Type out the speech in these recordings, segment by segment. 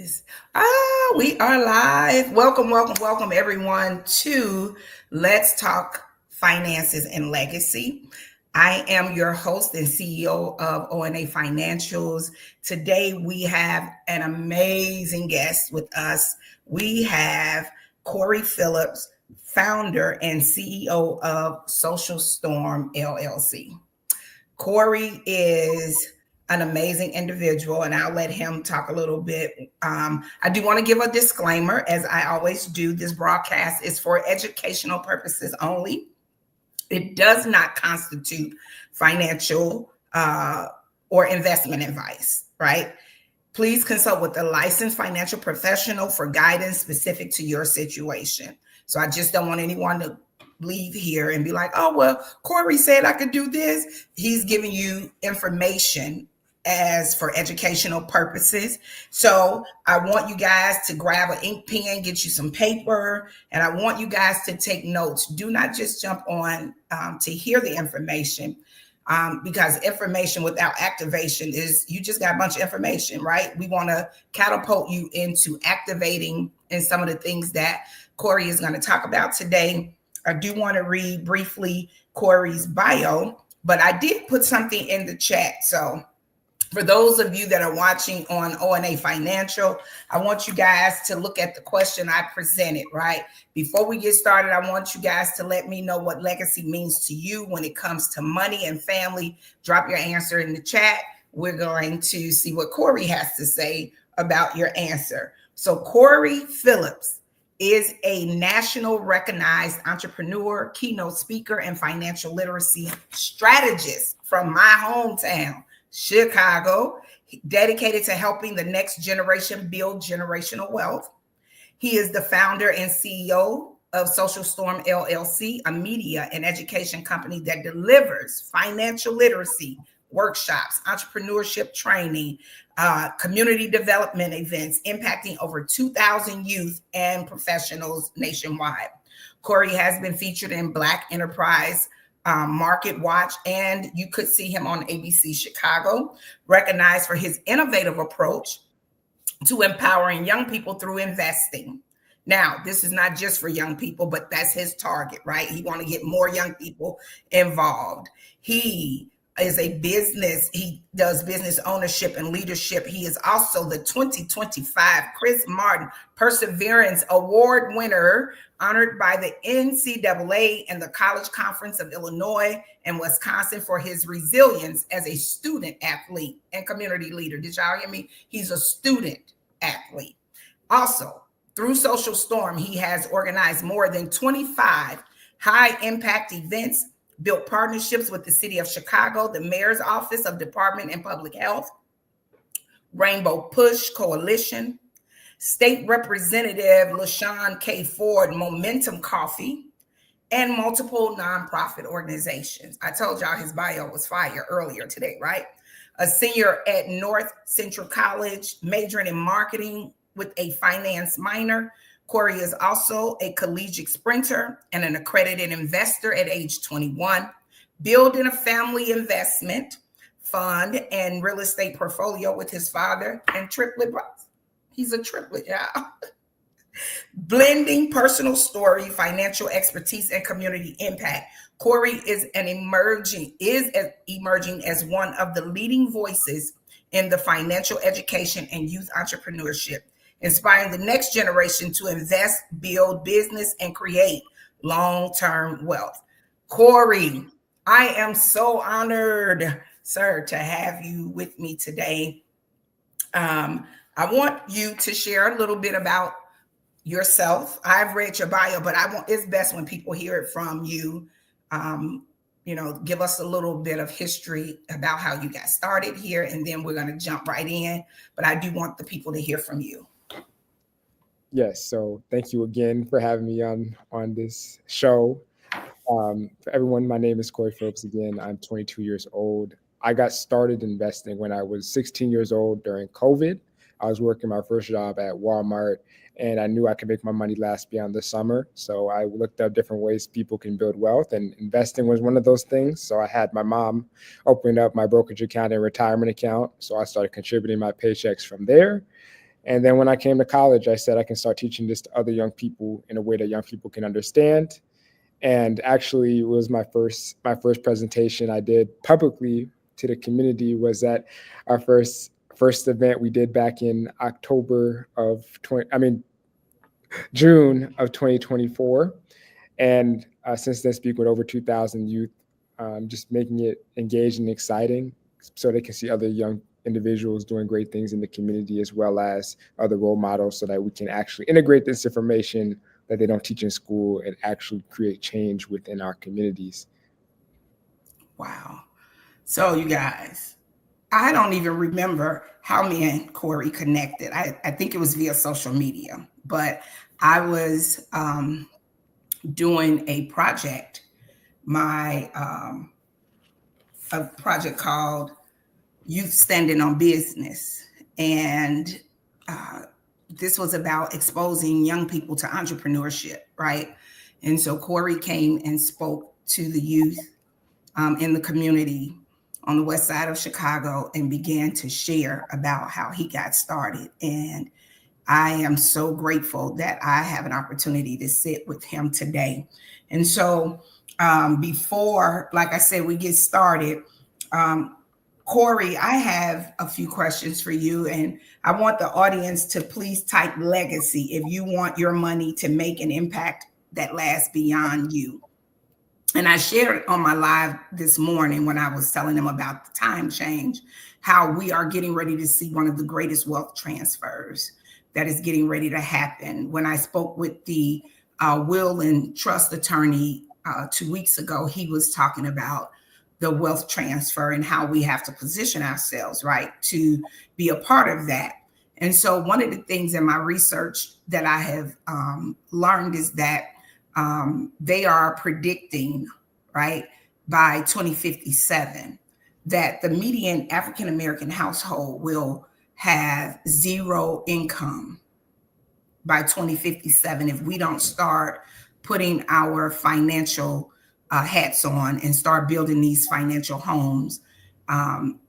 goodness. We are live. Welcome everyone to Let's Talk Finances and Legacy. I am your host and CEO of ONA Financials. Today we have an amazing guest with us. We have Corey Phillips, founder and CEO of Social Storm LLC. Corey is an amazing individual, and I'll let him talk a little bit. I do want to give a disclaimer, as I always do. This broadcast is for educational purposes only. It does not constitute financial or investment advice, right? Please consult with a licensed financial professional for guidance specific to your situation. So I just don't want anyone to leave here and be like, oh, well, Corey said I could do this. He's giving you information as for educational purposes. So I want you guys to grab an ink pen, get you some paper, and I want you guys to take notes. Do not just jump on to hear the information. Because information without activation is you just got a bunch of information, right? We want to catapult you into activating in some of the things that Corey is going to talk about today. I do want to read briefly Corey's bio, but I did put something in the chat. So for those of you that are watching on ONA Financial, I want you guys to look at the question I presented, right? Before we get started, I want you guys to let me know what legacy means to you when it comes to money and family. Drop your answer in the chat. We're going to see what Corey has to say about your answer. So Corey Phillips is a national recognized entrepreneur, keynote speaker, and financial literacy strategist from my hometown, Chicago, dedicated to helping the next generation build generational wealth. He is the founder and CEO of Social Storm LLC, a media and education company that delivers financial literacy workshops, entrepreneurship training, community development events, impacting over 2,000 youth and professionals nationwide. Corey has been featured in Black Enterprise, Market Watch, and you could see him on ABC Chicago, recognized for his innovative approach to empowering young people through investing. Now, this is not just for young people, but that's his target, right? He want to get more young people involved. He does business ownership and leadership. He is also the 2025 Chris Martin Perseverance Award winner, honored by the NCAA and the College Conference of Illinois and Wisconsin for his resilience as a student athlete and community leader. Did y'all hear me? He's a student athlete. Also, through Social Storm, he has organized more than 25 high impact events, built partnerships with the city of Chicago, the mayor's office of Department and Public Health, Rainbow Push Coalition, State Representative LaShawn K. Ford, Momentum Coffee, and multiple nonprofit organizations. I told y'all his bio was fire earlier today, right? A senior at North Central College, majoring in marketing with a finance minor. Corey is also a collegiate sprinter and an accredited investor at age 21, building a family investment fund and real estate portfolio with his father and triplet brothers. He's a triplet, y'all. Blending personal story, financial expertise, and community impact. Corey is emerging as one of the leading voices in the financial education and youth entrepreneurship, inspiring the next generation to invest, build business, and create long-term wealth. Corey, I am so honored, sir, to have you with me today. I want you to share a little bit about yourself. I've read your bio, but it's best when people hear it from you. Give us a little bit of history about how you got started here, and then we're going to jump right in. But I do want the people to hear from you. Yes, so thank you again for having me on this show. For everyone, my name is Corey Phillips again. I'm 22 years old. I got started investing when I was 16 years old during COVID. I was working my first job at Walmart, and I knew I could make my money last beyond the summer. So I looked up different ways people can build wealth, and investing was one of those things. So I had my mom open up my brokerage account and retirement account. So I started contributing my paychecks from there. And then when I came to college, I said I can start teaching this to other young people in a way that young people can understand. And actually, it was my first presentation I did publicly to the community was at our first event we did back in June of 2024. And since then, speak with over 2,000 youth, just making it engaged and exciting so they can see other young individuals doing great things in the community as well as other role models so that we can actually integrate this information that they don't teach in school and actually create change within our communities. Wow. So you guys, I don't even remember how me and Corey connected. I think it was via social media, but I was doing a project, a project called Youth Standing on Business. And this was about exposing young people to entrepreneurship, right? And so Corey came and spoke to the youth in the community on the west side of Chicago and began to share about how he got started. And I am so grateful that I have an opportunity to sit with him today. And so before, like I said, we get started, Corey, I have a few questions for you, and I want the audience to please type legacy if you want your money to make an impact that lasts beyond you. And I shared on my live this morning when I was telling them about the time change, how we are getting ready to see one of the greatest wealth transfers that is getting ready to happen. When I spoke with the will and trust attorney 2 weeks ago, he was talking about the wealth transfer and how we have to position ourselves, right, to be a part of that. And so one of the things in my research that I have learned is that they are predicting, right, by 2057, that the median African-American household will have zero income by 2057 if we don't start putting our financial hats on and start building these financial homes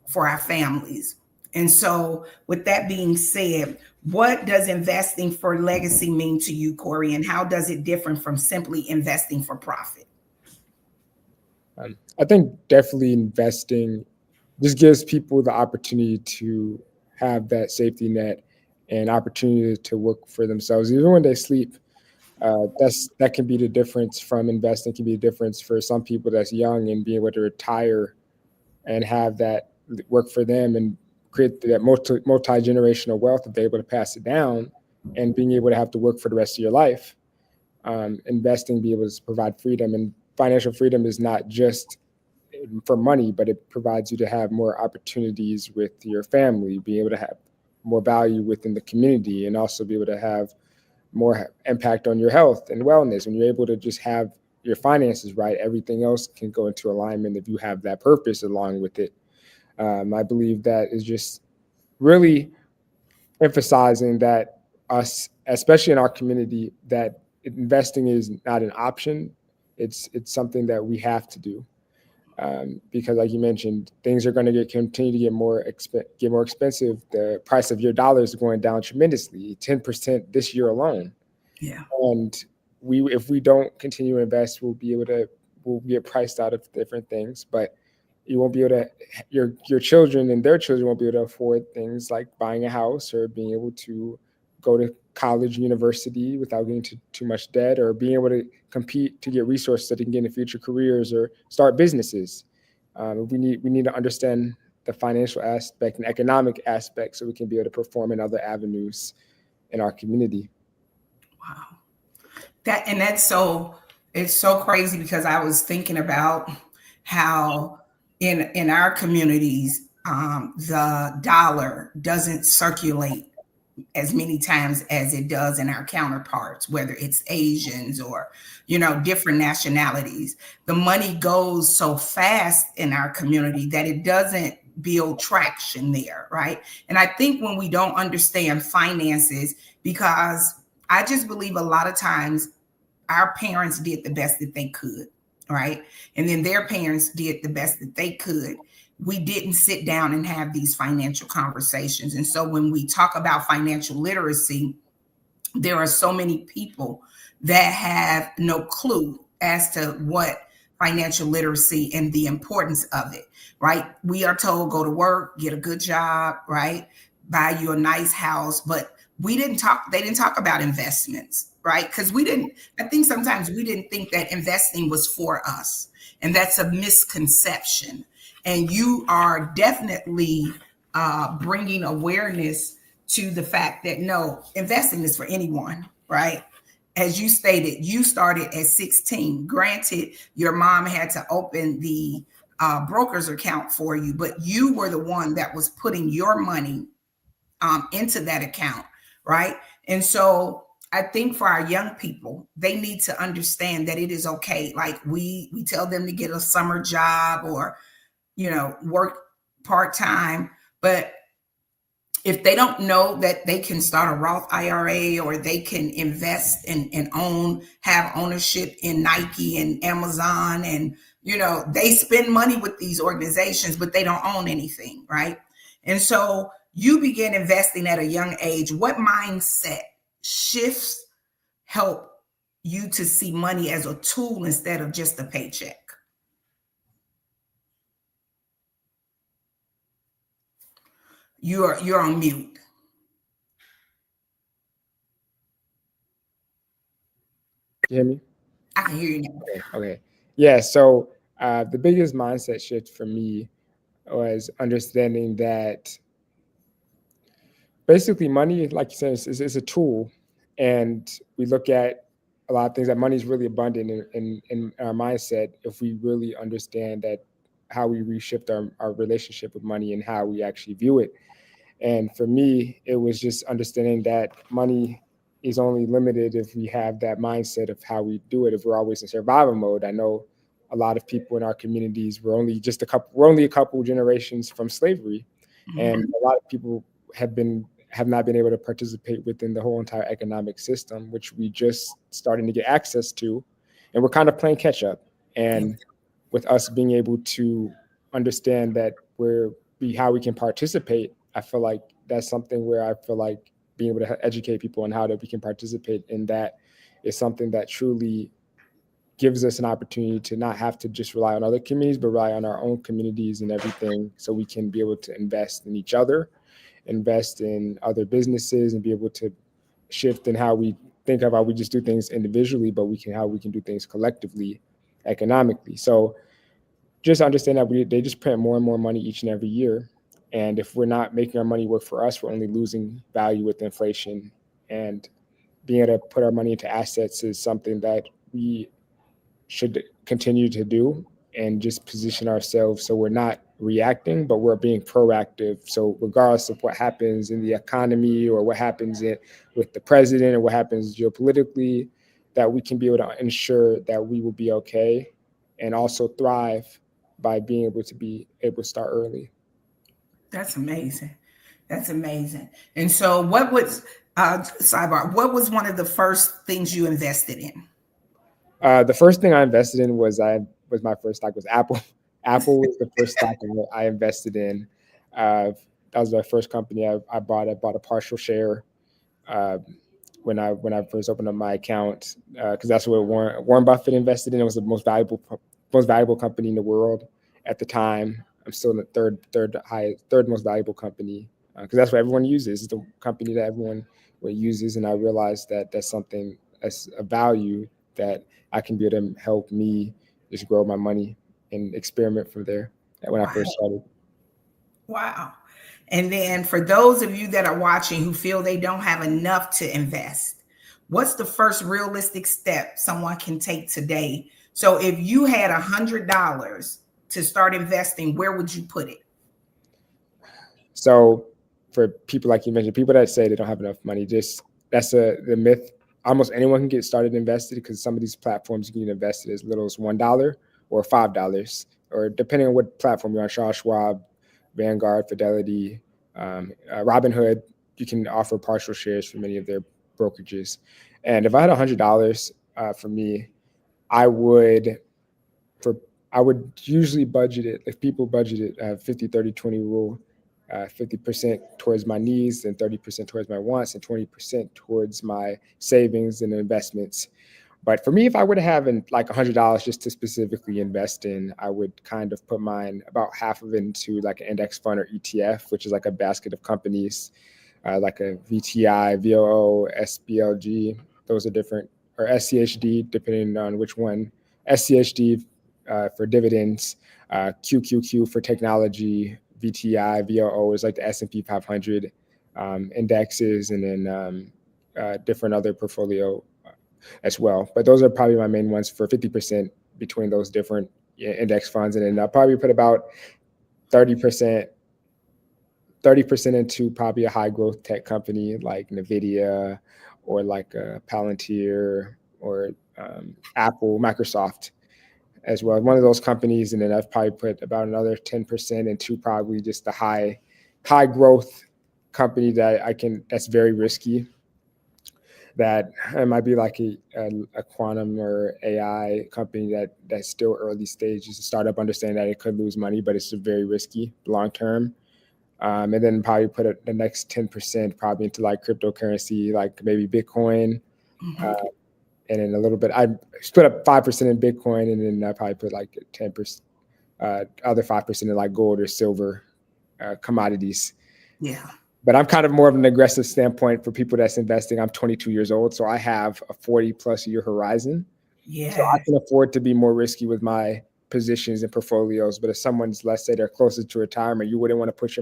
for our families. And so with that being said, what does investing for legacy mean to you, Corey, and how does it differ from simply investing for profit? I think definitely investing just gives people the opportunity to have that safety net and opportunity to work for themselves, even when they sleep. That can be the difference from investing. Can be the difference for some people that's young and being able to retire and have that work for them and create that multi-generational wealth if they're able to pass it down and being able to have to work for the rest of your life. Investing, be able to provide freedom, and financial freedom is not just for money, but it provides you to have more opportunities with your family, be able to have more value within the community, and also be able to have more impact on your health and wellness. When you're able to just have your finances right, everything else can go into alignment if you have that purpose along with it. I believe that is just really emphasizing that us, especially in our community, that investing is not an option. It's something that we have to do. Because like you mentioned, things are going to continue to get more expensive. The price of your dollar is going down tremendously, 10% this year alone. Yeah. And if we don't continue to invest, we'll get priced out of different things, but you won't be able to, your children and their children won't be able to afford things like buying a house or being able to go to college, university without getting too much debt, or being able to compete to get resources that they can get into future careers or start businesses. We need to understand the financial aspect and economic aspect so we can be able to perform in other avenues in our community. Wow. It's so crazy because I was thinking about how in our communities, the dollar doesn't circulate as many times as it does in our counterparts, whether it's Asians or, different nationalities. The money goes so fast in our community that it doesn't build traction there, right? And I think when we don't understand finances, because I just believe a lot of times our parents did the best that they could, right? And then their parents did the best that they could. we didn't sit down and have these financial conversations. And so when we talk about financial literacy, there are so many people that have no clue as to what financial literacy and the importance of it, right? We are told go to work, get a good job, right? Buy you a nice house, but they didn't talk about investments, right? Because I think sometimes we didn't think that investing was for us. And that's a misconception. And you are definitely bringing awareness to the fact that no, investing is for anyone, right? As you stated, you started at 16. Granted, your mom had to open the broker's account for you, but you were the one that was putting your money into that account, right? And so I think for our young people, they need to understand that it is okay. Like we tell them to get a summer job or, work part-time, but if they don't know that they can start a Roth IRA or they can invest and have ownership in Nike and Amazon, and, they spend money with these organizations, but they don't own anything, right? And so you begin investing at a young age. What mindset shifts help you to see money as a tool instead of just a paycheck? You're on mute. You hear me? I can hear you now. Okay. Yeah. So the biggest mindset shift for me was understanding that basically money, like you said, is a tool, and we look at a lot of things that money is really abundant in our mindset if we really understand that how we reshift our relationship with money and how we actually view it. And for me, it was just understanding that money is only limited if we have that mindset of how we do it. If we're always in survival mode, I know a lot of people in our communities we're only a couple generations from slavery, and a lot of people have not been able to participate within the whole entire economic system, which we just starting to get access to, and we're kind of playing catch up. And with us being able to understand that how we can participate, I feel like that's something where I feel like being able to educate people on how that we can participate in that is something that truly gives us an opportunity to not have to just rely on other communities, but rely on our own communities and everything, so we can be able to invest in each other, invest in other businesses, and be able to shift in how we think of how we just do things individually, but how we can do things collectively, economically. So just understand that they just print more and more money each and every year. And if we're not making our money work for us, we're only losing value with inflation. And being able to put our money into assets is something that we should continue to do, and just position ourselves so we're not reacting, but we're being proactive. So regardless of what happens in the economy or what happens with the president or what happens geopolitically, that we can be able to ensure that we will be okay and also thrive by being able to start early. That's amazing. That's amazing. And so what was sidebar, what was one of the first things you invested in? The first thing I invested in was my first stock was Apple. Apple was the first stock I invested in. That was my first company I bought. I bought a partial share when I first opened up my account, because that's what Warren Buffett invested in. It was the most valuable company in the world at the time. I'm still in the third most valuable company, because that's what everyone uses. It's the company that everyone uses, and I realized that that's something that's a value that I can be able to help me just grow my money and experiment from there when I first started. Wow. And then for those of you that are watching who feel they don't have enough to invest, what's the first realistic step someone can take today? So if you had $100 to start investing, where would you put it? So for people like you mentioned, people that say they don't have enough money, that's the myth. Almost anyone can get started invested, because some of these platforms you can invest as little as $1 or $5, or depending on what platform you're on, Charles Schwab, Vanguard, Fidelity, Robinhood, you can offer partial shares for many of their brokerages. And if I had $100 for me, I would, for I would usually budget it, if people budget it, 50-30-20 rule, 50% towards my needs and 30% towards my wants and 20% towards my savings and investments. But for me, if I were to have like $100 just to specifically invest in, I would kind of put mine, about half of it, into like an index fund or ETF, which is like a basket of companies, like a VTI, VOO, SBLG. Those are different, or SCHD, depending on which one. SCHD for dividends, QQQ for technology, VTI, VOO is like the S&P 500 indexes, and then different other portfolio as well. But those are probably my main ones for 50% between those different index funds. And then I'll probably put about 30% into probably a high growth tech company like NVIDIA or like Palantir or Apple, Microsoft as well. One of those companies. And then I've probably put about another 10% into probably just the high growth company that's very risky. That it might be like a quantum or AI company that's still early stage. It's a startup, understand that it could lose money, but it's very risky long term. And then probably put the next 10% probably into like cryptocurrency, like maybe Bitcoin. And then a little bit, I split up 5% in Bitcoin, and then I probably put like 10%, other 5% in like gold or silver commodities. Yeah. But I'm kind of more of an aggressive standpoint for people that's investing. I'm 22 years old, so I have a 40+ year horizon. Yeah. So I can afford to be more risky with my positions and portfolios. But if someone's, let's say, they're closer to retirement, you wouldn't want to put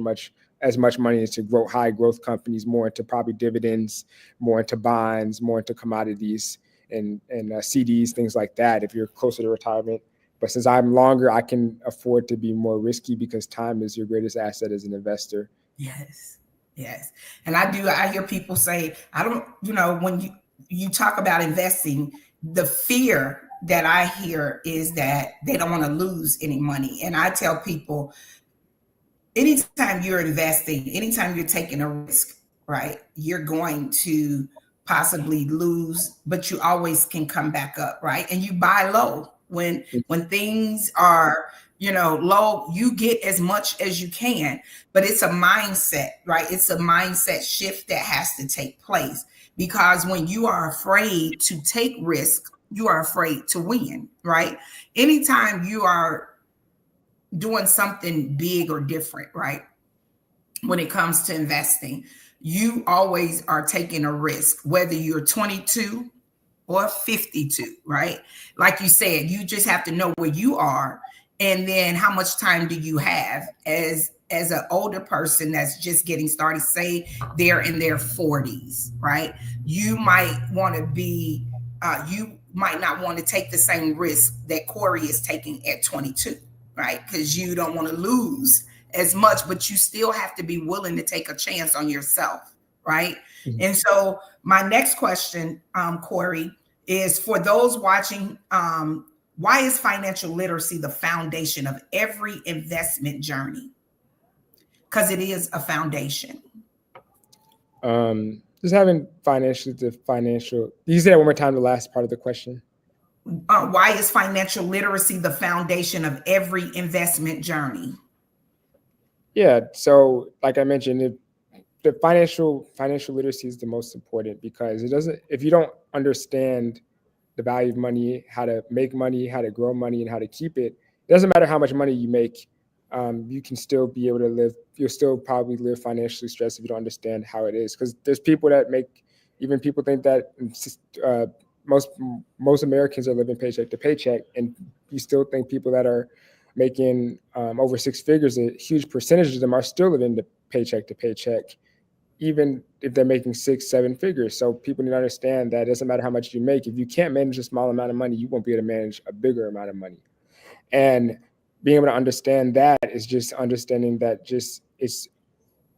as much money into high growth companies, more into probably dividends, more into bonds, more into commodities and CDs, things like that, if you're closer to retirement. But since I'm longer, I can afford to be more risky because time is your greatest asset as an investor. Yes. Yes. And I hear people say, when you talk about investing, the fear that I hear is that they don't want to lose any money. And I tell people, anytime you're investing, anytime you're taking a risk, right, you're going to possibly lose, but you always can come back up, right? And you buy low when things are low, you get as much as you can. But it's a mindset, right? It's a mindset shift that has to take place, because when you are afraid to take risk, you are afraid to win, right? Anytime you are doing something big or different, right, when it comes to investing, you always are taking a risk, whether you're 22 or 52, right? Like you said, you just have to know where you are, and then how much time do you have as an older person that's just getting started, say they're in their 40s, right? You might want to be you might not want to take the same risk that Corey is taking at 22, right? Because you don't want to lose as much, but you still have to be willing to take a chance on yourself, right? Mm-hmm. And so my next question, Corey, is for those watching, why is financial literacy the foundation of every investment journey? Because it is a foundation. Just having financial. You say that one more time, the last part of the question. Why is financial literacy the foundation of every investment journey? Yeah, so like I mentioned, the financial literacy is the most important, because if you don't understand the value of money, how to make money, how to grow money, and how to keep it, it doesn't matter how much money you make. You can still be able to live. You'll still probably live financially stressed if you don't understand how it is. Because there's people that even people think that most Americans are living paycheck to paycheck, and you still think people that are making over six figures, a huge percentage of them are still living paycheck to paycheck, even if they're making 6-7 figures. So people need to understand that it doesn't matter how much you make. If you can't manage a small amount of money, you won't be able to manage a bigger amount of money. And being able to understand that is just understanding it's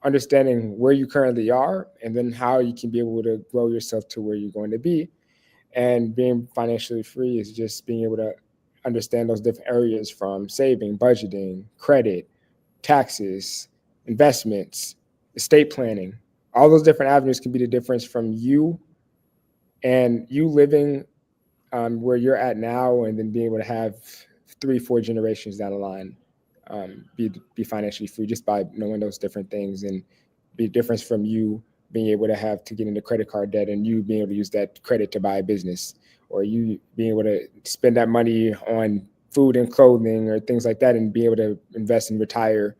understanding where you currently are, and then how you can be able to grow yourself to where you're going to be. And being financially free is just being able to understand those different areas, from saving, budgeting, credit, taxes, investments, estate planning. All those different avenues can be the difference from you living where you're at now, and then being able to have 3-4 generations down the line, be financially free just by knowing those different things, and be a difference from you being able to have to get into credit card debt and you being able to use that credit to buy a business, or you being able to spend that money on food and clothing or things like that and be able to invest and retire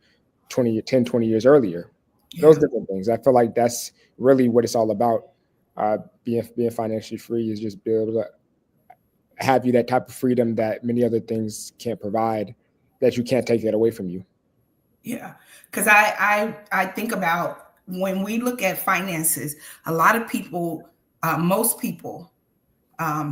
20 years earlier. Yeah. Those different things. I feel like that's really what it's all about. Being financially free is just be able to have you that type of freedom that many other things can't provide, that you can't take that away from you. Yeah, because I think about when we look at finances, a lot of people, most people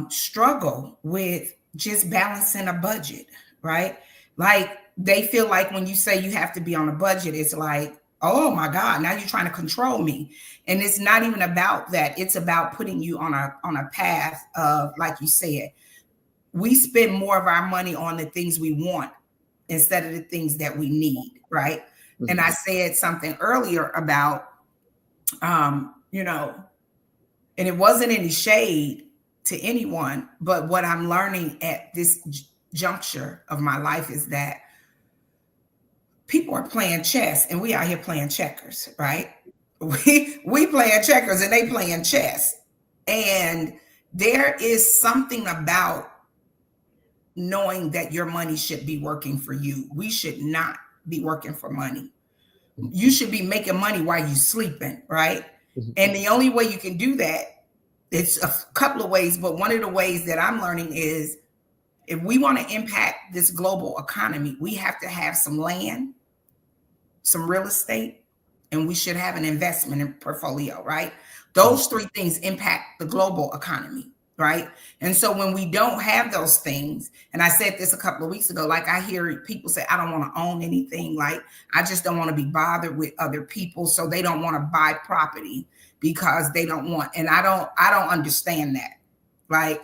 struggle with just balancing a budget, right? Like they feel like when you say you have to be on a budget, it's like, oh my God, now you're trying to control me. And it's not even about that. It's about putting you on a path of, like you said, we spend more of our money on the things we want instead of the things that we need, right? Mm-hmm. And I said something earlier about, and it wasn't any shade to anyone, but what I'm learning at this juncture of my life is that people are playing chess and we out here playing checkers, right? We playing checkers and they playing chess. And there is something about knowing that your money should be working for you. We should not be working for money. You should be making money while you're sleeping, right? Mm-hmm. And the only way you can do that, it's a couple of ways, but one of the ways that I'm learning is if we want to impact this global economy, we have to have some land, some real estate, and we should have an investment portfolio, right? Those three things impact the global economy, right? And so when we don't have those things, and I said this a couple of weeks ago, like I hear people say, I don't want to own anything. Like, I just don't want to be bothered with other people. So they don't want to buy property because they don't want, and I don't understand that. Like,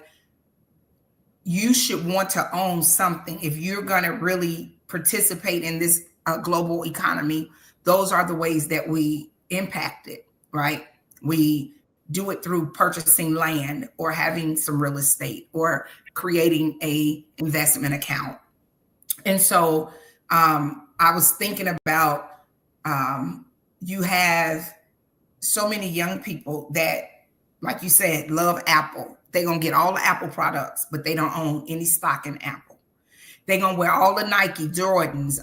you should want to own something. If you're going to really participate in this global economy, those are the ways that we impact it, right? We do it through purchasing land or having some real estate or creating a investment account. And so I was thinking about you have so many young people that, like you said, love Apple. They're going to get all the Apple products, but they don't own any stock in Apple. They're going to wear all the Nike, Jordans,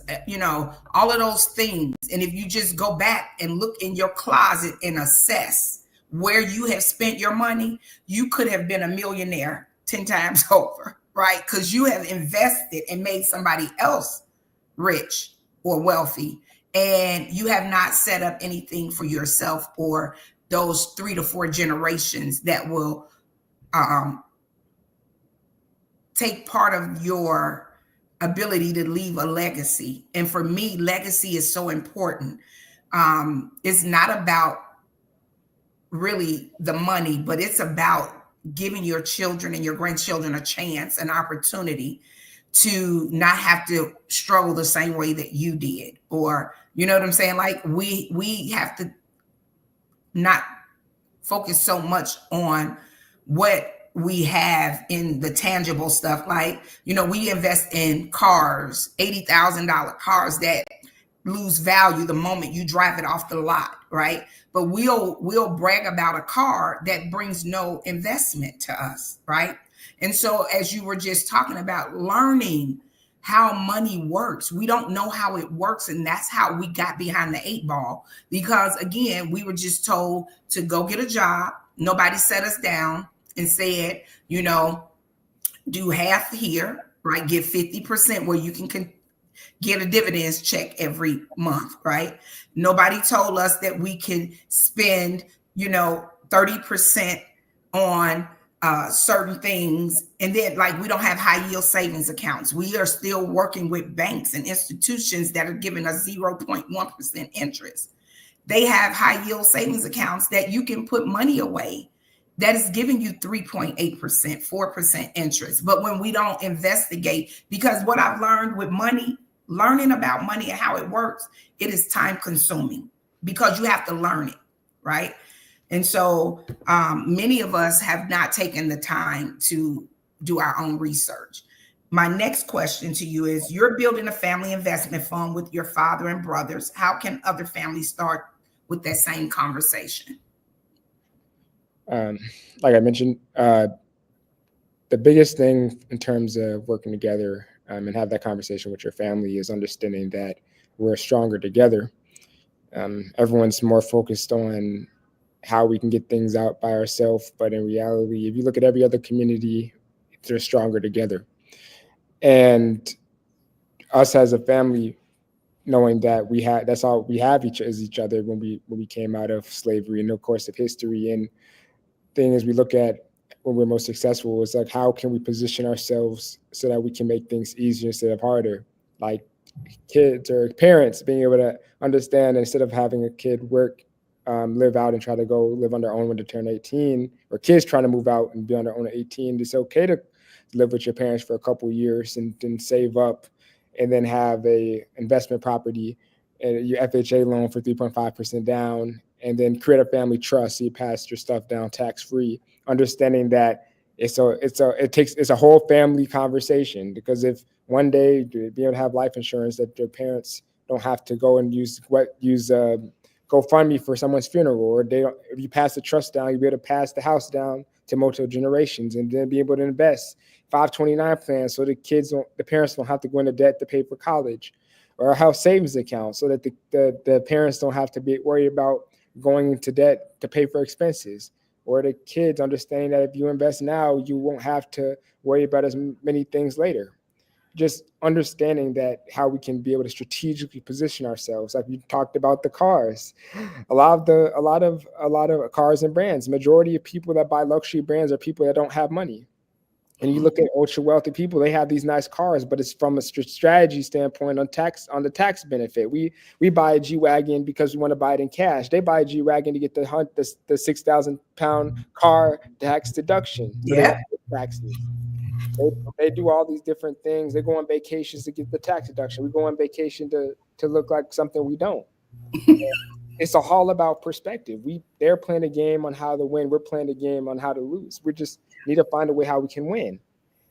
all of those things. And if you just go back and look in your closet and assess where you have spent your money, you could have been a millionaire 10 times over, right? Because you have invested and made somebody else rich or wealthy, and you have not set up anything for yourself or those 3 to 4 generations that will take part of your ability to leave a legacy. And for me, legacy is so important. It's not about really the money, but it's about giving your children and your grandchildren a chance, an opportunity to not have to struggle the same way that you did. Or, you know what I'm saying? Like we have to not focus so much on what we have in the tangible stuff. Like, we invest in cars, $80,000 cars that lose value the moment you drive it off the lot, right? But we'll brag about a car that brings no investment to us, right? And so as you were just talking about learning how money works, we don't know how it works. And that's how we got behind the 8 ball, because again, we were just told to go get a job. Nobody set us down and said, do half here, right? Give 50% where you can get a dividends check every month, right? Nobody told us that we can spend, 30% on certain things. And then we don't have high yield savings accounts. We are still working with banks and institutions that are giving us 0.1% interest. They have high yield savings accounts that you can put money away that is giving you 3.8%, 4% interest. But when we don't investigate, because what I've learned with money, learning about money and how it works, it is time consuming because you have to learn it, right? And so many of us have not taken the time to do our own research. My next question to you is, you're building a family investment fund with your father and brothers. How can other families start with that same conversation? Like I mentioned, the biggest thing in terms of working together and have that conversation with your family is understanding that we're stronger together. Everyone's more focused on how we can get things out by ourselves, but in reality, if you look at every other community, they're stronger together. And us as a family, knowing that that's all we have each other when we came out of slavery in the course of history. And thing is, we look at when we're most successful is like, how can we position ourselves so that we can make things easier instead of harder? Like kids or parents being able to understand, instead of having a kid work, live out and try to go live on their own when they turn 18, or kids trying to move out and be on their own at 18. It's okay to live with your parents for a couple of years and then save up and then have a investment property and your FHA loan for 3.5% down, and then create a family trust so you pass your stuff down tax free. Understanding that it's a whole family conversation, because if one day to be able to have life insurance that their parents don't have to go and use GoFundMe for someone's funeral, or if you pass the trust down, you'll be able to pass the house down to multiple generations, and then be able to invest 529 plans so the parents don't have to go into debt to pay for college, or a house savings account so that the parents don't have to be worried about going into debt to pay for expenses, or the kids understanding that if you invest now, you won't have to worry about as many things later. Just understanding that how we can be able to strategically position ourselves. Like we talked about the cars, a lot of cars and brands. Majority of people that buy luxury brands are people that don't have money. And you look at ultra wealthy people, they have these nice cars, but it's from a strategy standpoint on the tax benefit. We buy a G-Wagon because we want to buy it in cash. They buy a G-Wagon to get the 6,000 pound car tax deduction. So Yeah. taxes. They do all these different things. They go on vacations to get the tax deduction. We go on vacation to look like something we don't. It's all about perspective. They're playing a game on how to win. We're playing a game on how to lose. We just need to find a way how we can win.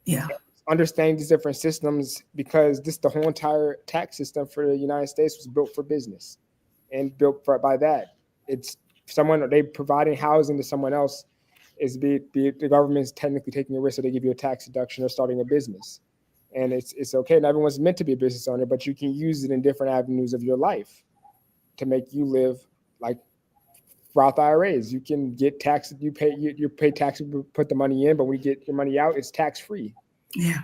Yeah. Understanding these different systems, because the whole entire tax system for the United States was built for business and built by that. It's they providing housing to someone else is the government's technically taking a risk, so they give you a tax deduction or starting a business. And it's okay. And everyone's meant to be a business owner, but you can use it in different avenues of your life to make you live like Roth IRAs. You can get tax, you pay tax, put the money in, but when you get your money out, it's tax free. Yeah.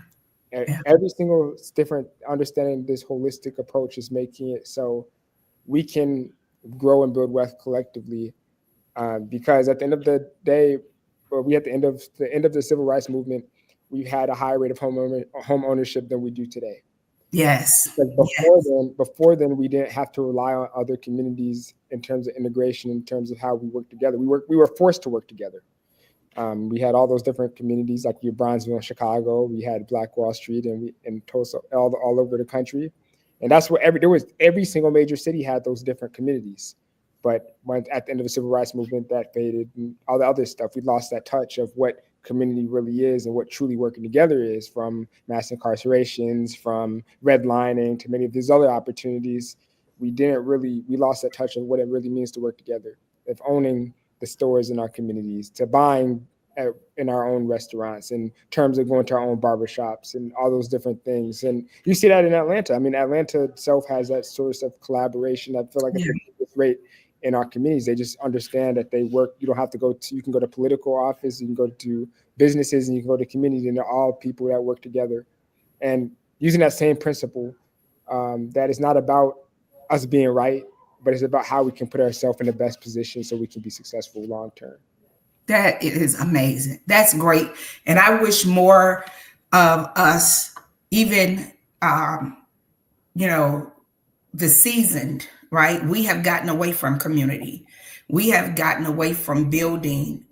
Every single different understanding this holistic approach is making it so we can grow and build wealth collectively. Because at the end of the day, at the end of the civil rights movement, we've had a higher rate of home ownership than we do today. Yes. Before then, we didn't have to rely on other communities in terms of integration, in terms of how we work together. We were forced to work together. We had all those different communities, like we had Bronzeville in Chicago. We had Black Wall Street and Tulsa, all over the country. And that's what every single major city had those different communities. But at the end of the civil rights movement, that faded, and all the other stuff, we lost that touch of what community really is and what truly working together is, from mass incarcerations, from redlining to many of these other opportunities. We lost that touch of what it really means to work together, of owning the stores in our communities, to buying in our own restaurants, in terms of going to our own barbershops and all those different things. And you see that in Atlanta. I mean, Atlanta itself has that source of collaboration. I feel like it's a great in our communities. They just understand that they work. You don't have to you can go to political office, you can go to businesses, and you can go to community, and they're all people that work together. And using that same principle, that is not about us being right, but it's about how we can put ourselves in the best position so we can be successful long term. That is amazing. That's great. And I wish more of us, even, the seasoned, right? We have gotten away from community. We have gotten away from building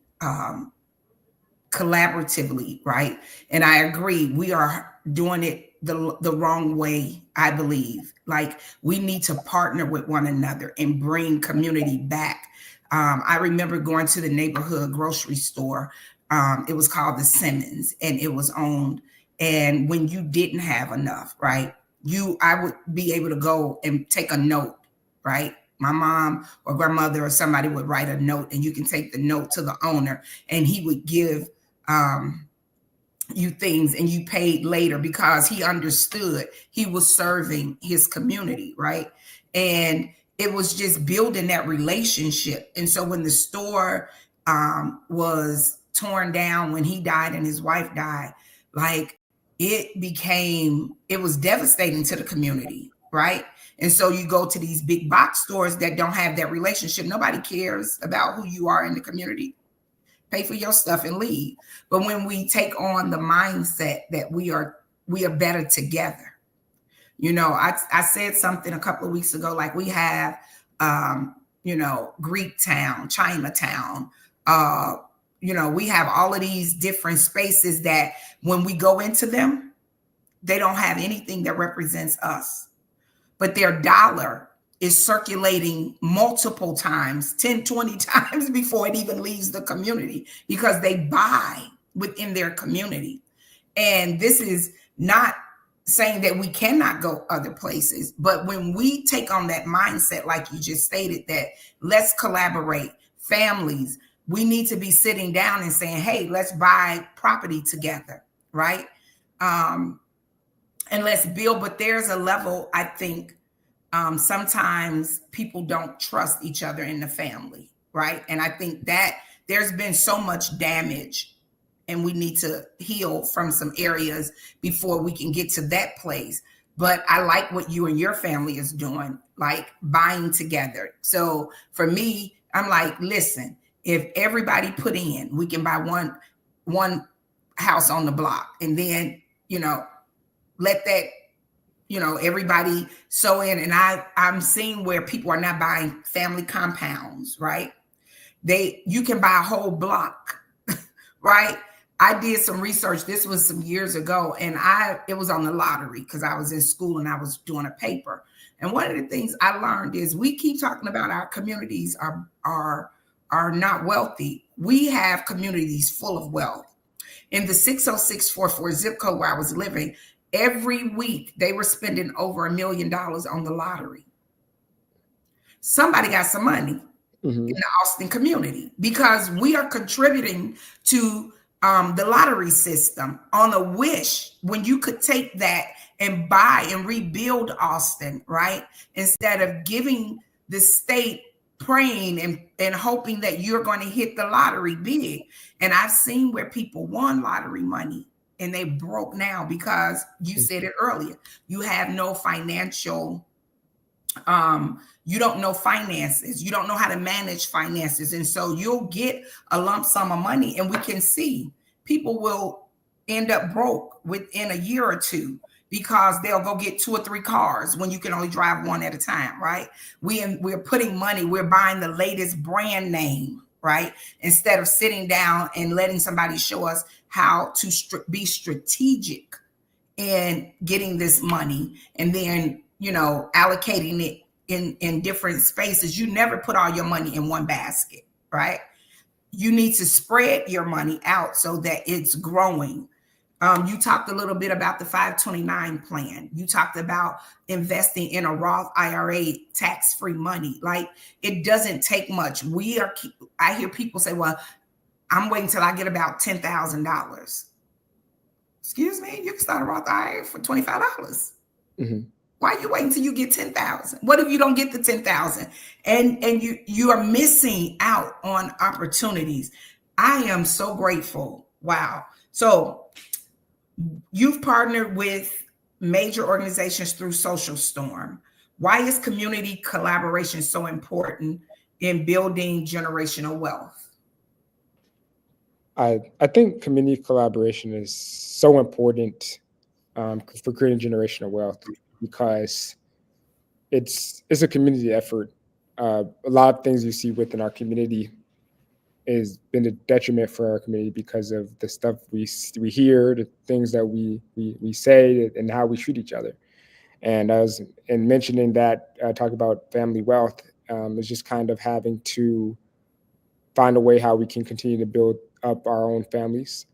collaboratively, right? And I agree, we are doing it the wrong way, I believe. Like, we need to partner with one another and bring community back. I remember going to the neighborhood grocery store. It was called the Simmons, and it was owned And when you didn't have enough, right? I would be able to go and take a note, right? My mom or grandmother or somebody would write a note, and you can take the note to the owner, and he would give you things, and you paid later because he understood he was serving his community, right? And it was just building that relationship. And so when the store was torn down when he died and his wife died, like it was devastating to the community, right? And so you go to these big box stores that don't have that relationship. Nobody cares about who you are in the community. Pay for your stuff and leave. But when we take on the mindset that we are better together, I said something a couple of weeks ago, like we have, Greek town, Chinatown, we have all of these different spaces that when we go into them, they don't have anything that represents us, but their dollar is circulating multiple times, 10, 20 times before it even leaves the community, because they buy within their community. And this is not saying that we cannot go other places, but when we take on that mindset, like you just stated, that let's collaborate, families, we need to be sitting down and saying, hey, let's buy property together, right? And let's build. But there's a level, I think, sometimes people don't trust each other in the family, right? And I think that there's been so much damage, and we need to heal from some areas before we can get to that place. But I like what you and your family is doing, like buying together. So for me, I'm like, listen, if everybody put in, we can buy one house on the block, and then, let that, everybody sew in. And I'm seeing where people are not buying family compounds, right? You can buy a whole block, right? I did some research. This was some years ago, and it was on the lottery because I was in school and I was doing a paper. And one of the things I learned is we keep talking about our communities are not wealthy. We have communities full of wealth. In the 60644 zip code where I was living, every week they were spending over $1 million on the lottery. Somebody got some money in the Austin community because we are contributing to the lottery system on a wish, when you could take that and buy and rebuild Austin, right? Instead of giving the state, praying and hoping that you're going to hit the lottery big. And I've seen where people won lottery money and they broke now because you said it earlier. You have no financial, you don't know finances. You don't know how to manage finances. And so you'll get a lump sum of money, and we can see people will end up broke within a year or two because they'll go get 2 or 3 cars when you can only drive one at a time, right? We're putting money, we're buying the latest brand name, right? Instead of sitting down and letting somebody show us how to be strategic in getting this money, and then, allocating it in different spaces. You never put all your money in one basket, right? You need to spread your money out so that it's growing. You talked a little bit about the 529 plan. You talked about investing in a Roth IRA, tax-free money. Like, it doesn't take much. I hear people say, well, I'm waiting till I get about $10,000. Excuse me, you can start a Roth IRA for $25. Mm-hmm. Why are you waiting till you get 10,000? What if you don't get the 10,000 and you are missing out on opportunities? I am so grateful. Wow. So you've partnered with major organizations through Social Storm. Why is community collaboration so important in building generational wealth? I think community collaboration is so important for creating generational wealth, because it's a community effort. A lot of things you see within our community has been a detriment for our community because of the stuff we hear, the things that we say, and how we treat each other. And in mentioning that, talk about family wealth, is just kind of having to find a way how we can continue to build up our own families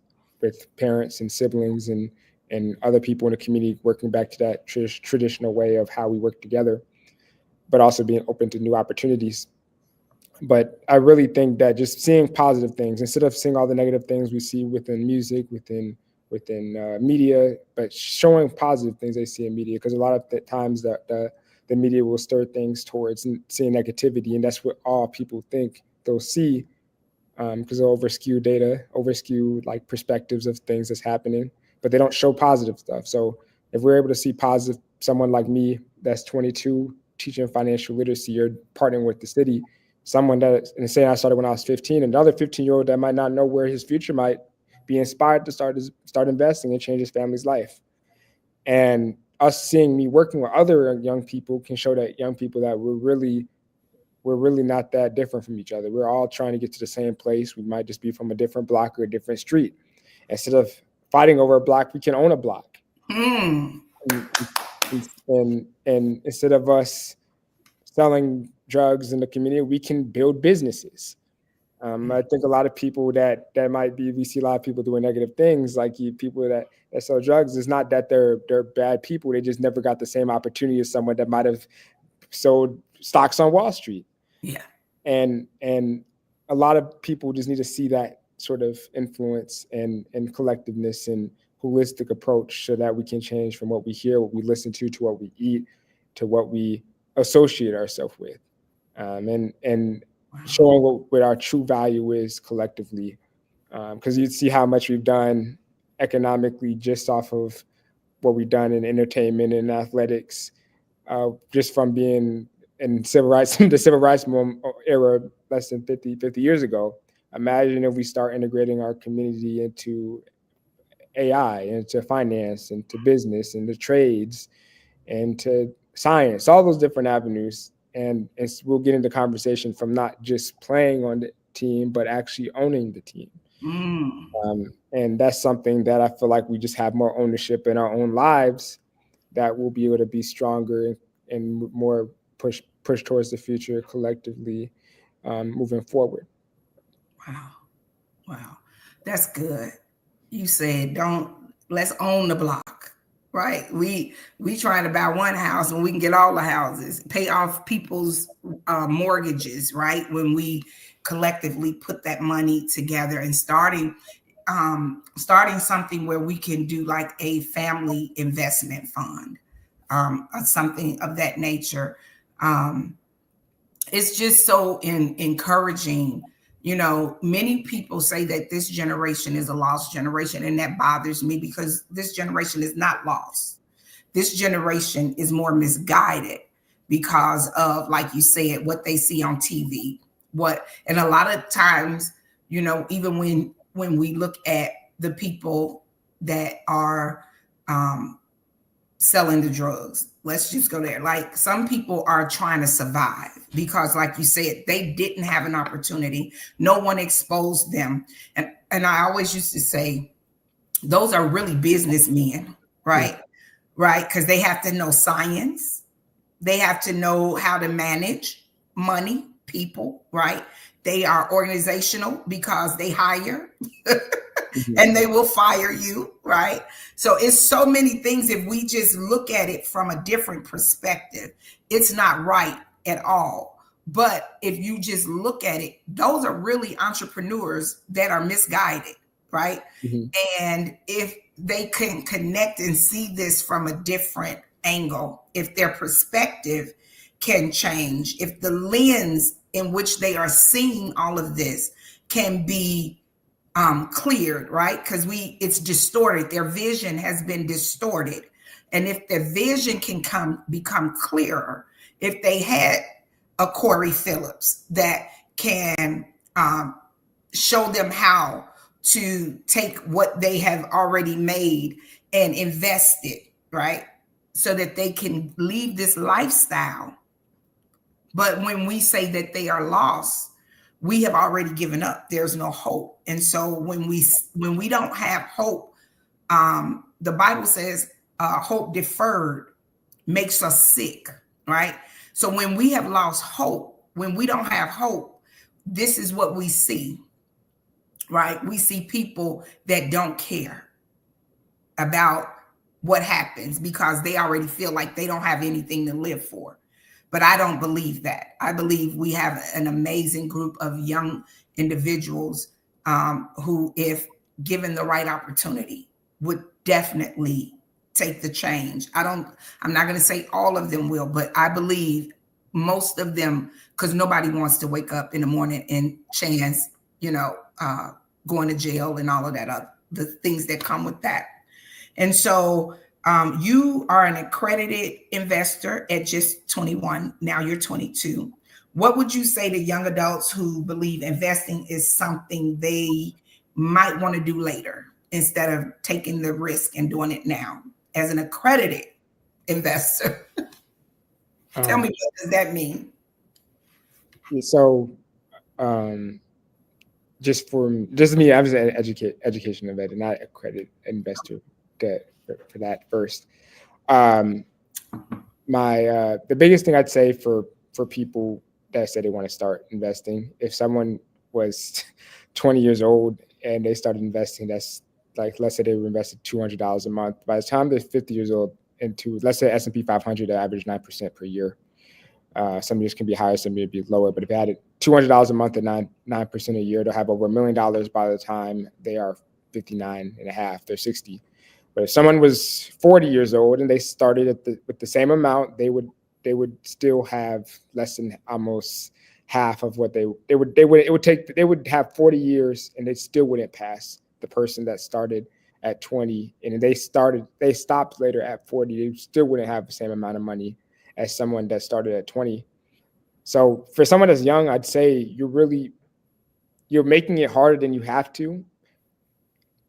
with parents and siblings, and and other people in the community working back to that traditional way of how we work together, but also being open to new opportunities. But I really think that just seeing positive things instead of seeing all the negative things we see within music, within media, but showing positive things they see in media, because a lot of the times the media will stir things towards seeing negativity, and that's what all people think they'll see, because they'll overskew data, overskew like perspectives of things that's happening, but they don't show positive stuff. So if we're able to see positive, someone like me that's 22 teaching financial literacy or partnering with the city, someone that, and saying I started when I was 15, another 15-year-old that might not know where his future might be inspired to start investing and change his family's life. And us seeing me working with other young people can show that young people that we're really not that different from each other. We're all trying to get to the same place. We might just be from a different block or a different street. Instead of fighting over a block, we can own a block. And instead of us selling drugs in the community, we can build businesses. I think a lot of people that might be, we see a lot of people doing negative things, like people that sell drugs. It's not that they're bad people. They just never got the same opportunity as someone that might have sold stocks on Wall Street. Yeah. And a lot of people just need to see that sort of influence and collectiveness and holistic approach so that we can change from what we hear, what we listen to what we eat, to what we associate ourselves with. And showing what our true value is collectively. Because you see how much we've done economically just off of what we've done in entertainment and athletics, just from being in the civil rights era less than 50 years ago. Imagine if we start integrating our community into AI, into finance, into business, into trades, into science, all those different avenues. And we'll get into conversation from not just playing on the team, but actually owning the team. And that's something that I feel like we just have more ownership in our own lives, that we'll be able to be stronger and more push towards the future collectively, moving forward. Wow. That's good. You said, let's own the block, right? We trying to buy one house and we can get all the houses, pay off people's mortgages, right? When we collectively put that money together and starting something where we can do like a family investment fund, or something of that nature. It's just so encouraging. You know, many people say that this generation is a lost generation, and that bothers me because this generation is not lost. This generation is more misguided because of, like you said, what they see on TV. And a lot of times, you know, even when we look at the people that are selling the drugs, let's just go there. Like, some people are trying to survive because, like you said, they didn't have an opportunity. No one exposed them. And I always used to say, those are really businessmen, right? Yeah. Right. Because they have to know science. They have to know how to manage money, people, right? They are organizational because they hire and they will fire you, right? So it's so many things. If we just look at it from a different perspective, it's not right at all. But if you just look at it, those are really entrepreneurs that are misguided, right? And if they can connect and see this from a different angle, if their perspective can change, if the lens in which they are seeing all of this can be cleared, right? Because it's distorted. Their vision has been distorted. And if their vision can become clearer, if they had a Corey Phillips that can show them how to take what they have already made and invest it, right? So that they can leave this lifestyle. But when we say that they are lost, we have already given up. There's no hope. And so when we don't have hope, the Bible says hope deferred makes us sick, right? So when we have lost hope, when we don't have hope, this is what we see, right? We see people that don't care about what happens because they already feel like they don't have anything to live for. But I don't believe that. I believe we have an amazing group of young individuals who, if given the right opportunity, would definitely take the change. I'm not going to say all of them will, but I believe most of them, because nobody wants to wake up in the morning and chance, going to jail and all of that, the things that come with that. And so you are an accredited investor at just 21. Now you're 22. What would you say to young adults who believe investing is something they might want to do later instead of taking the risk and doing it now as an accredited investor? Tell me, what does that mean? So, just me, I was an education investor, not accredited investor. For that first, the biggest thing I'd say for people that say they want to start investing, if someone was 20 years old and they started investing, that's like, let's say they were invested $200 a month. By the time they're 50 years old, into, let's say S&P 500, they average 9% per year. Some years can be higher, some years be lower. But if they had $200 a month at 9% a year, they'll have over $1 million by the time they are 59 and a half, they're 60. But if someone was 40 years old and they started with the same amount, they would still have less than almost half of what they would have 40 years and they still wouldn't pass the person that started at 20. And they stopped later at 40, they still wouldn't have the same amount of money as someone that started at 20. So for someone that's young, I'd say you're making it harder than you have to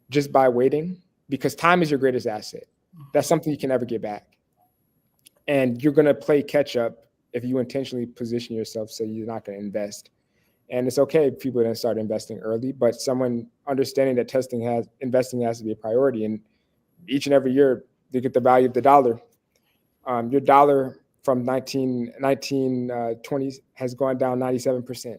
just by waiting, because time is your greatest asset. That's something you can never get back. And you're going to play catch up if you intentionally position yourself so you're not going to invest. And it's okay if people don't start investing early, but someone understanding that investing has to be a priority. And each and every year, you get the value of the dollar. Your dollar from 1920s has gone down 97%,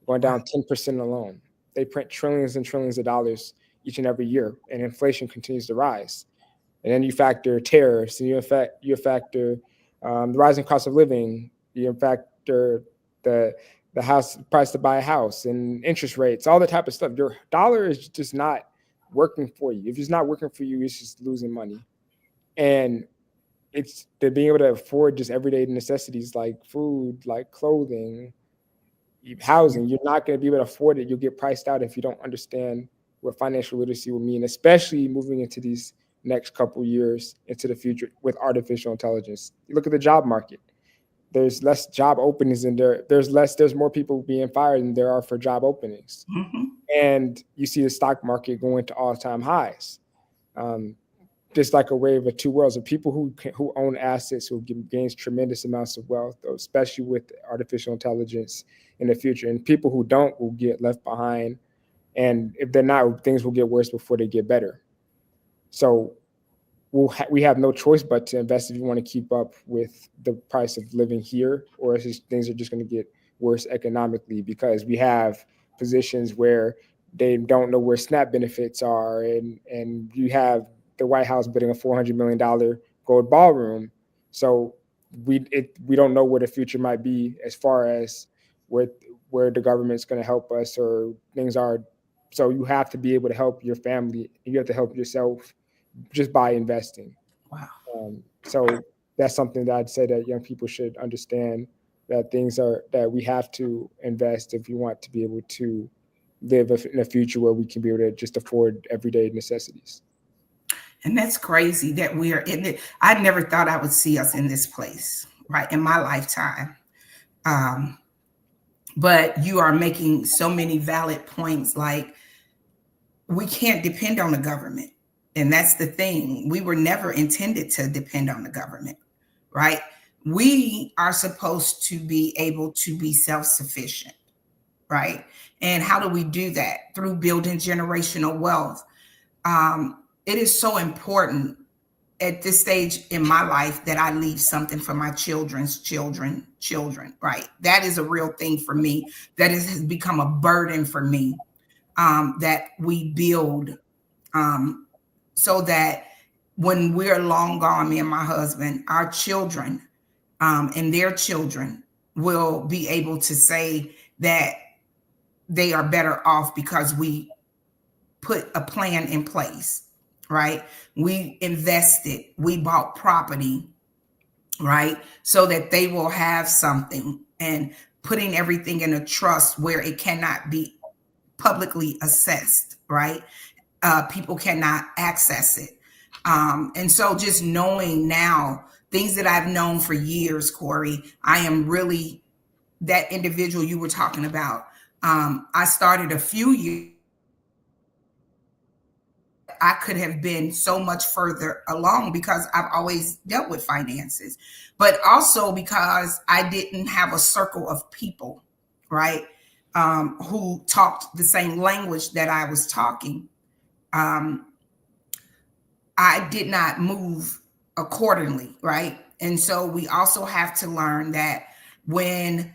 going down 10% alone. They print trillions and trillions of dollars each and every year, and inflation continues to rise. And then you factor tariffs, and you factor the rising cost of living, you factor the house price to buy a house and interest rates, all that type of stuff. Your dollar is just not working for you. If it's not working for you, it's just losing money. And it's being able to afford just everyday necessities like food, like clothing, housing. You're not going to be able to afford it. You'll get priced out if you don't understand what financial literacy will mean, especially moving into these next couple years into the future with artificial intelligence. You look at the job market. There's less job openings in there. There's more people being fired than there are for job openings. Mm-hmm. And you see the stock market going to all-time highs. Just like a wave of two worlds of people who own assets who gains tremendous amounts of wealth, especially with artificial intelligence in the future. And people who don't will get left behind. And if they're not, things will get worse before they get better. So we have no choice but to invest if you want to keep up with the price of living here, or things are just going to get worse economically, because we have positions where they don't know where SNAP benefits are, and you have the White House building a $400 million gold ballroom. So we don't know what the future might be as far as where the government's going to help us or things are. So you have to be able to help your family, and you have to help yourself just by investing. Wow. So that's something that I'd say that young people should understand, that we have to invest if you want to be able to live in a future where we can be able to just afford everyday necessities. And that's crazy that we are in it. I never thought I would see us in this place, right, in my lifetime. But you are making so many valid points, like we can't depend on the government. And that's the thing. We were never intended to depend on the government, right? We are supposed to be able to be self-sufficient, right? And how do we do that? Through building generational wealth. It is so important at this stage in my life that I leave something for my children's children, right? That is a real thing for me. That has become a burden for me, that we build so that when we're long gone, me and my husband, our children and their children will be able to say that they are better off because we put a plan in place, right? We invested, we bought property, right? So that they will have something, and putting everything in a trust where it cannot be publicly assessed, right? People cannot access it. And so just knowing now things that I've known for years, Corey, I am really that individual you were talking about. I started a few years. I could have been so much further along because I've always dealt with finances, but also because I didn't have a circle of people, right, who talked the same language that I was talking. Um, I did not move accordingly, right? And so we also have to learn that when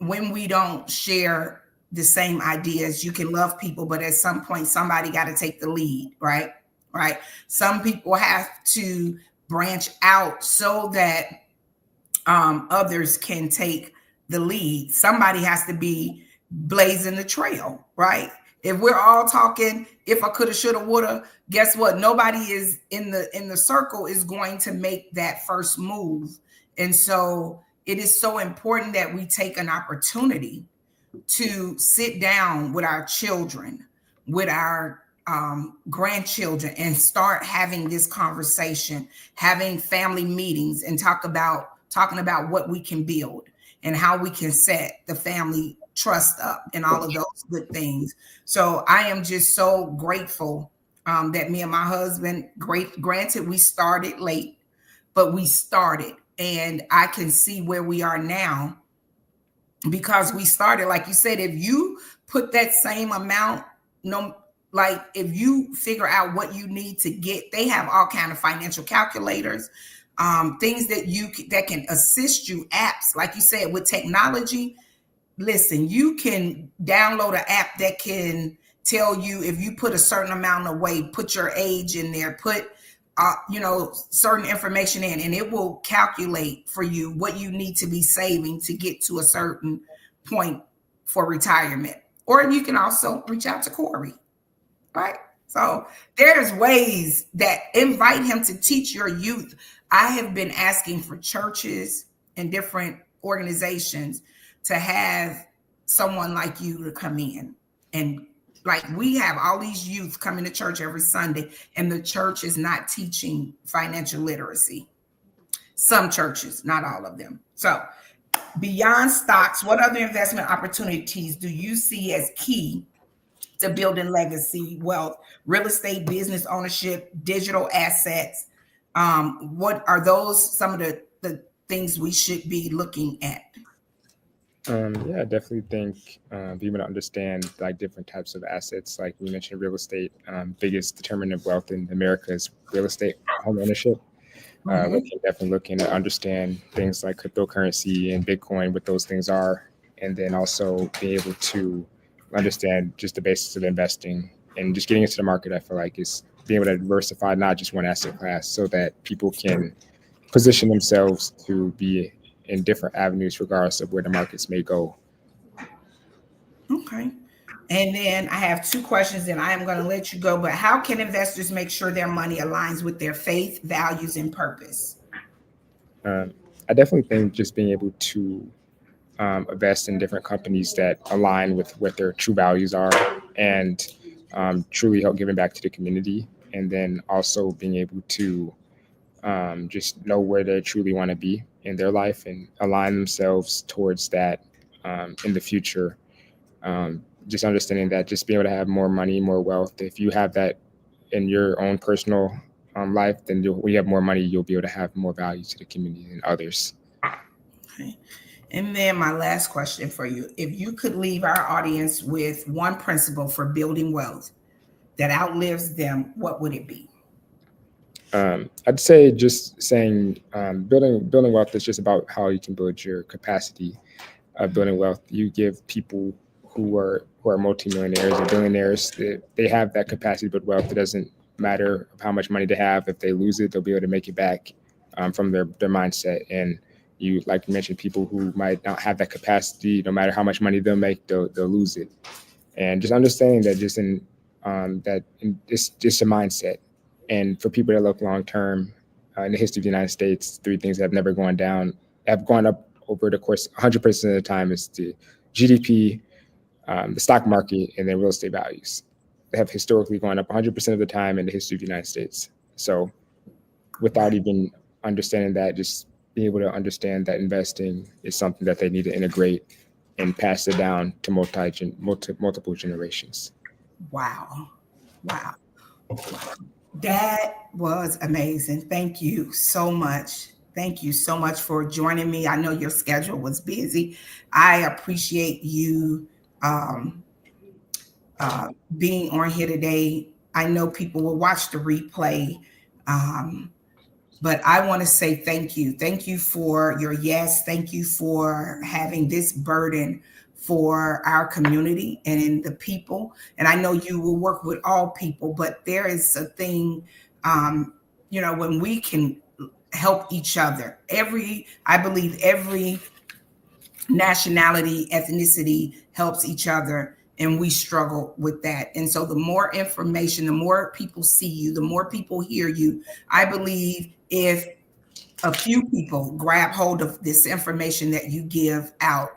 we don't share the same ideas, you can love people, but at some point somebody got to take the lead, right? Right. Some people have to branch out so that others can take the lead. Somebody has to be blazing the trail, right? If we're all talking, if I coulda, shoulda, woulda, guess what? Nobody is in the circle is going to make that first move. And so it is so important that we take an opportunity to sit down with our children, with our grandchildren, and start having this conversation, having family meetings, and talking about what we can build and how we can set the family trust up and all of those good things. So I am just so grateful that me and my husband, granted, we started late, but we started, and I can see where we are now because we started. Like you said, if you put that same amount, like if you figure out what you need to get, they have all kind of financial calculators, things that can assist you, apps, like you said, with technology. Listen, you can download an app that can tell you if you put a certain amount away, put your age in there, put certain information in, and it will calculate for you what you need to be saving to get to a certain point for retirement. Or you can also reach out to Corey, right? So there's ways that invite him to teach your youth. I have been asking for churches and different organizations to have someone like you to come in. And like, we have all these youth coming to church every Sunday, and the church is not teaching financial literacy. Some churches, not all of them. So beyond stocks, what other investment opportunities do you see as key to building legacy wealth? Real estate, business ownership, digital assets. What are those some of the things we should be looking at? Yeah, I definitely think being able to understand like different types of assets, like we mentioned, real estate. Biggest determinant of wealth in America is real estate, home ownership. We can definitely look and understand things like cryptocurrency and Bitcoin, what those things are, and then also be able to understand just the basics of investing and just getting into the market. I feel like is being able to diversify not just one asset class, so that people can position themselves to be in different avenues, regardless of where the markets may go. Okay. And then I have two questions, and I am going to let you go. But how can investors make sure their money aligns with their faith, values, and purpose? I definitely think just being able to invest in different companies that align with what their true values are, and truly help giving back to the community. And then also being able to just know where they truly want to be in their life and align themselves towards that in the future. Just understanding that just being able to have more money, more wealth, if you have that in your own personal life, then when you have more money, you'll be able to have more value to the community and others. Okay. And then my last question for you: if you could leave our audience with one principle for building wealth that outlives them, what would it be? I'd say just saying building wealth is just about how you can build your capacity of building wealth. You give people who are multimillionaires or billionaires, they have that capacity to build wealth. It doesn't matter of how much money they have. If they lose it, they'll be able to make it back from their mindset. And you, like you mentioned, people who might not have that capacity, no matter how much money they'll make, they'll lose it. And just understanding that it's just a mindset. And for people that look long term, in the history of the United States, three things that have never gone down, have gone up over the course 100% of the time is the GDP, the stock market, and then real estate values. They have historically gone up 100% of the time in the history of the United States. So without even understanding that, just being able to understand that investing is something that they need to integrate and pass it down to multiple generations. Wow. That was amazing. Thank you so much. Thank you so much for joining me. I know your schedule was busy. I appreciate you being on here today. I know people will watch the replay, but I want to say thank you. Thank you for your yes. Thank you for having this burden for our community and the people. And I know you will work with all people, but there is a thing, when we can help each other. I believe every nationality, ethnicity helps each other, and we struggle with that. And so the more information, the more people see you, the more people hear you. I believe if a few people grab hold of this information that you give out,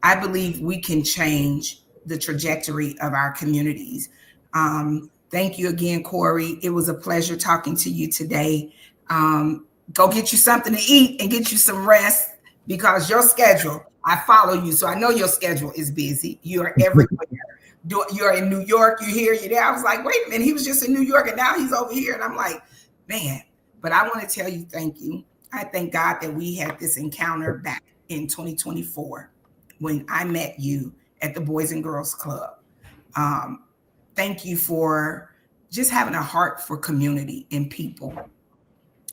I believe we can change the trajectory of our communities. Thank you again, Corey. It was a pleasure talking to you today. Go get you something to eat and get you some rest, because your schedule, I follow you, so I know your schedule is busy. You are everywhere. You're in New York, you're here, you're there. I was like, wait a minute, he was just in New York and now he's over here. And I'm like, man, but I want to tell you, thank you. I thank God that we had this encounter back in 2024 when I met you at the Boys and Girls Club. Thank you for just having a heart for community and people,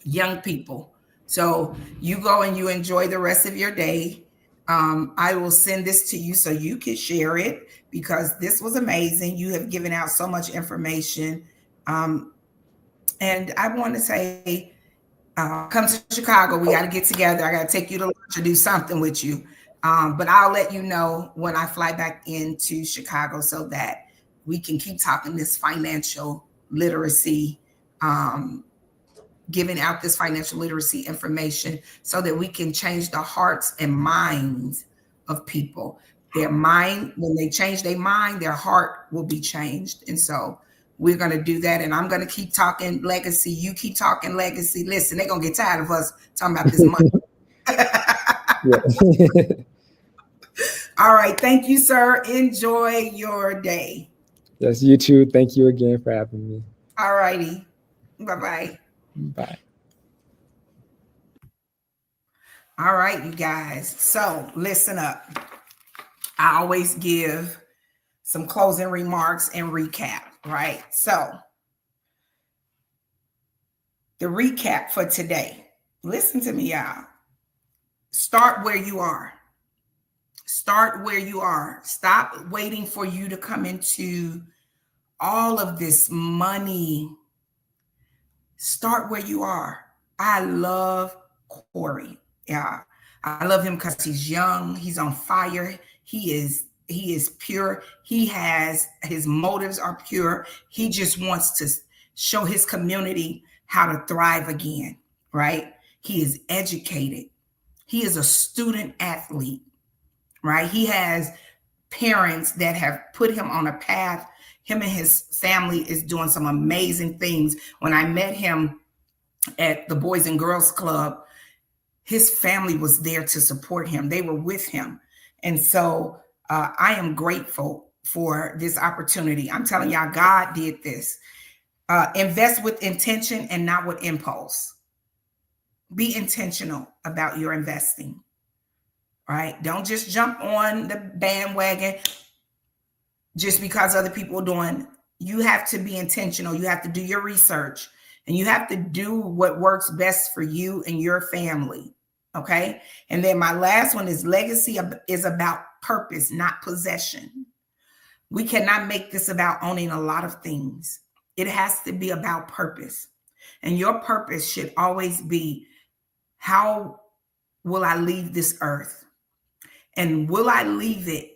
young people. So you go and you enjoy the rest of your day. I will send this to you so you can share it, because this was amazing. You have given out so much information. And I want to say, come to Chicago. We got to get together. I got to take you to lunch or do something with you. But I'll let you know when I fly back into Chicago so that we can keep talking this financial literacy, giving out this financial literacy information so that we can change the hearts and minds of people. Their mind, when they change their mind, their heart will be changed. And so we're going to do that. And I'm going to keep talking legacy. You keep talking legacy. Listen, they're going to get tired of us talking about this money. All right. Thank you, sir. Enjoy your day. Yes, you too. Thank you again for having me. All righty. Bye-bye. Bye. All right, you guys. So listen up. I always give some closing remarks and recap, right? So the recap for today, listen to me, y'all. Start where you are. Start where you are. Stop waiting for you to come into all of this money. Start where you are. I love Corey. Yeah, I love him because he's young. He's on fire. He is pure. His motives are pure. He just wants to show his community how to thrive again, right? He is educated. He is a student athlete, right? He has parents that have put him on a path. Him and his family is doing some amazing things. When I met him at the Boys and Girls Club, his family was there to support him. They were with him. And so I am grateful for this opportunity. I'm telling y'all, God did this. Invest with intention and not with impulse. Be intentional about your investing, right? Don't just jump on the bandwagon just because other people are doing. You have to be intentional. You have to do your research, and you have to do what works best for you and your family. Okay. And then my last one is legacy is about purpose, not possession. We cannot make this about owning a lot of things. It has to be about purpose. And your purpose should always be, how will I leave this earth? And will I leave it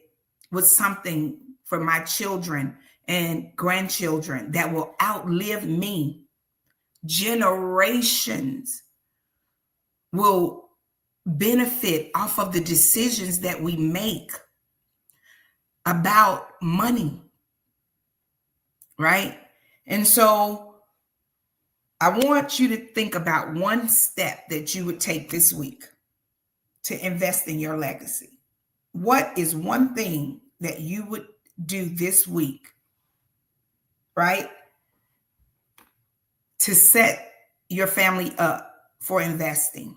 with something for my children and grandchildren that will outlive me? Generations will benefit off of the decisions that we make about money, right? And so I want you to think about one step that you would take this week to invest in your legacy. What is one thing that you would do this week, right, to set your family up for investing?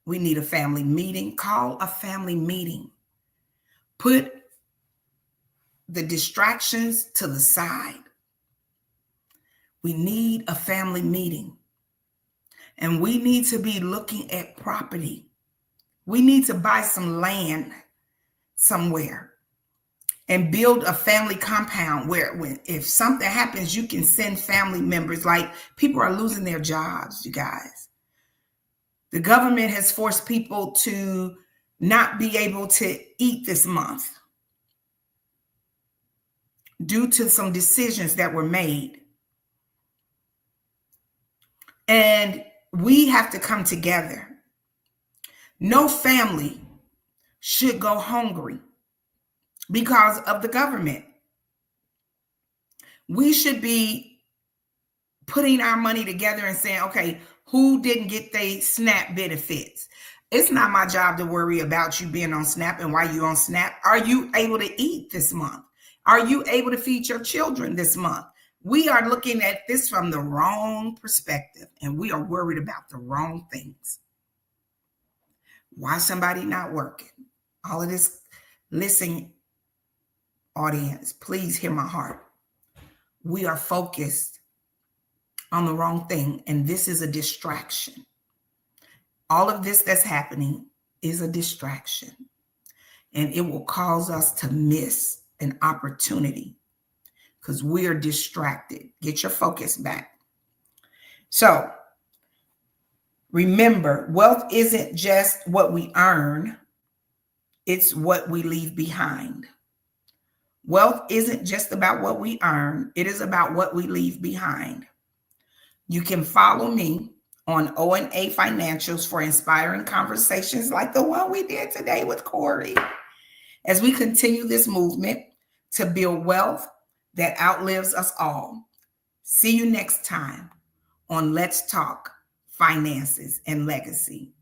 We need a family meeting. Call a family meeting. Put the distractions to the side. We need a family meeting. And we need to be looking at property. We need to buy some land somewhere and build a family compound where if something happens, you can send family members. Like, people are losing their jobs, you guys. The government has forced people to not be able to eat this month due to some decisions that were made. And we have to come together. No family should go hungry because of the government. We should be putting our money together and saying, okay, who didn't get their SNAP benefits? It's not my job to worry about you being on SNAP and why you on SNAP. Are you able to eat this month? Are you able to feed your children this month? We are looking at this from the wrong perspective, and we are worried about the wrong things. Why somebody not working? All of this, listen, audience, please hear my heart. We are focused on the wrong thing, and this is a distraction. All of this that's happening is a distraction, and it will cause us to miss an opportunity because we are distracted. Get your focus back. So remember, wealth isn't just what we earn, it's what we leave behind. Wealth isn't just about what we earn, it is about what we leave behind. You can follow me on O&A Financials for inspiring conversations like the one we did today with Corey, as we continue this movement to build wealth that outlives us all. See you next time on Let's Talk Finances and Legacy.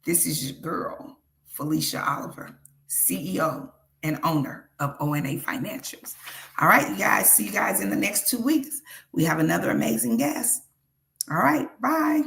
This is your girl, Felicia Oliver, CEO and owner of O&A Financials. All right, you guys, see you guys in the next 2 weeks. We have another amazing guest. All right, bye.